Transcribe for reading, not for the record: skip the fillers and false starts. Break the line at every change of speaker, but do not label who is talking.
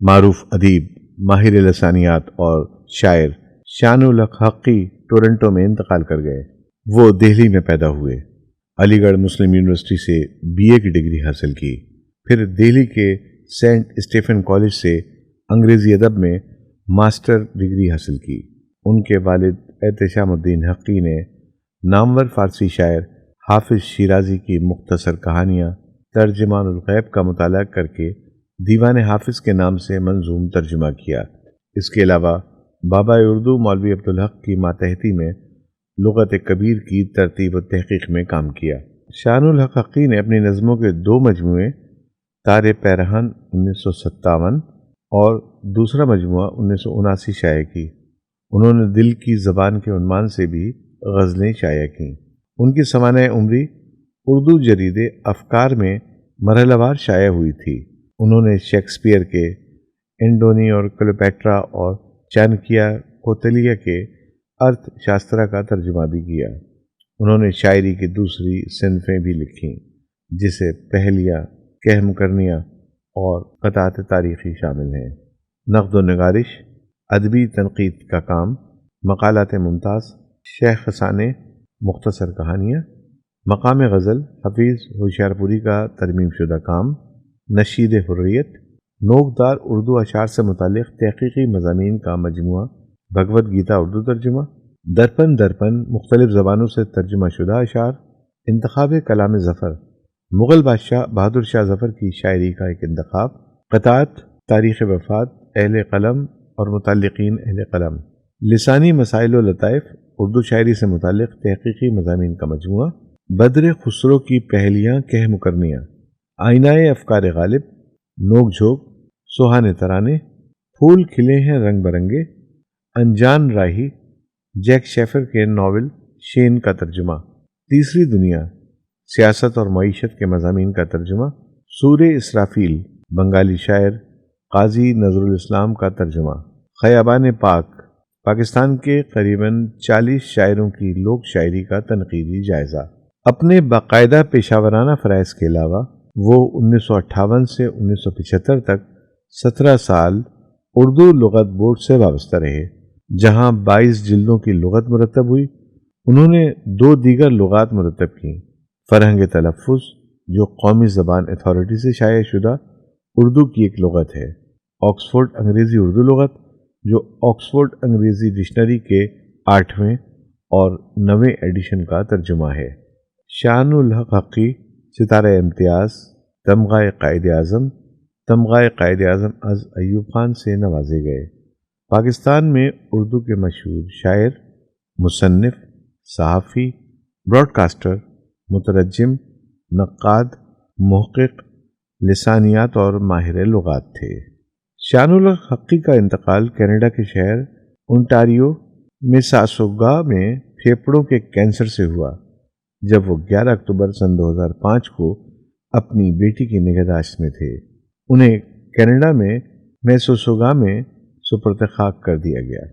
معروف ادیب، ماہر لسانیات اور شاعر شانول حق حقی ٹورنٹو میں انتقال کر گئے۔ وہ دہلی میں پیدا ہوئے، علی گڑھ مسلم یونیورسٹی سے BA کی ڈگری حاصل کی، پھر دہلی کے سینٹ اسٹیفن کالج سے انگریزی ادب میں ماسٹر ڈگری حاصل کی۔ ان کے والد احتشام الدین حقی نے نامور فارسی شاعر حافظ شیرازی کی مختصر کہانیاں ترجمان الغیب کا مطالعہ کر کے دیوان حافظ کے نام سے منظوم ترجمہ کیا۔ اس کے علاوہ بابا اردو مولوی عبدالحق کی ماتحتی میں لغت کبیر کی ترتیب و تحقیق میں کام کیا۔ شانول حق حقی نے اپنی نظموں کے 2 مجموعے تار پیرہن 1957 اور دوسرا مجموعہ 1979 شائع کی۔ انہوں نے دل کی زبان کے عنوان سے بھی غزلیں شائع کیں۔ ان کی سوانح عمری اردو جرید افکار میں مرحلہ وار شائع ہوئی تھی۔ انہوں نے شیکسپیئر کے انڈونی اور کلیوپیٹرا اور چانکیہ کوتلیہ کے ارتھ شاسترا کا ترجمہ بھی کیا۔ انہوں نے شاعری کی دوسری صنفیں بھی لکھیں، جسے پہلیہ، کہم کرنیاں اور قطعات تاریخی شامل ہیں۔ نقد و نگارش، ادبی تنقید کا کام، مقالات ممتاز، شیخ خسانے، مختصر کہانیاں، مقام غزل، حفیظ ہوشیار پوری کا ترمیم شدہ کام، نشید حریت، نوکدار اردو اشعار سے متعلق تحقیقی مضامین کا مجموعہ، بھگوت گیتا اردو ترجمہ، درپن مختلف زبانوں سے ترجمہ شدہ اشعار، انتخاب کلام ظفر، مغل بادشاہ بہادر شاہ ظفر کی شاعری کا ایک انتخاب، قطعات، تاریخ وفات، اہل قلم اور متعلقین اہل قلم، لسانی مسائل و لطائف، اردو شاعری سے متعلق تحقیقی مضامین کا مجموعہ، بدر خسرو کی پہلیاں کہم کرنیاں، آئینہ افکار غالب، نوک جھوک، سوہانے ترانے، پھول کھلے ہیں رنگ برنگے، انجان راہی، جیک شیفر کے ناول شین کا ترجمہ، تیسری دنیا، سیاست اور معیشت کے مضامین کا ترجمہ، سورہ اسرافیل، بنگالی شاعر قاضی نظر الاسلام کا ترجمہ، خیابان پاک، پاکستان کے قریباً 40 شاعروں کی لوک شاعری کا تنقیدی جائزہ۔ اپنے باقاعدہ پیشہ ورانہ فرائض کے علاوہ وہ 1958 سے 1975 تک 17 سال اردو لغت بورڈ سے وابستہ رہے، جہاں 22 جلدوں کی لغت مرتب ہوئی۔ انہوں نے 2 دیگر لغات مرتب کیں، فرہنگ تلفظ، جو قومی زبان اتھارٹی سے شائع شدہ اردو کی ایک لغت ہے، آکسفورڈ انگریزی اردو لغت، جو آکسفورڈ انگریزی ڈکشنری کے 8ویں اور 9ویں ایڈیشن کا ترجمہ ہے۔ شانول حق حقی ستارہ امتیاز، تمغہ قائد اعظم از ایوب خان سے نوازے گئے۔ پاکستان میں اردو کے مشہور شاعر، مصنف، صحافی، براڈ کاسٹر، مترجم، نقاد، محقق، لسانیات اور ماہر لغات تھے۔ شانول حق حقی کا انتقال کینیڈا کے شہر انٹاریو مساسوگا میں پھیپھڑوں کے کینسر سے ہوا، جب وہ 11 اکتوبر سن 2005 کو اپنی بیٹی کی نگہداشت میں تھے۔ انہیں کینیڈا میں میساسوگا میں سپرد خاک کر دیا گیا۔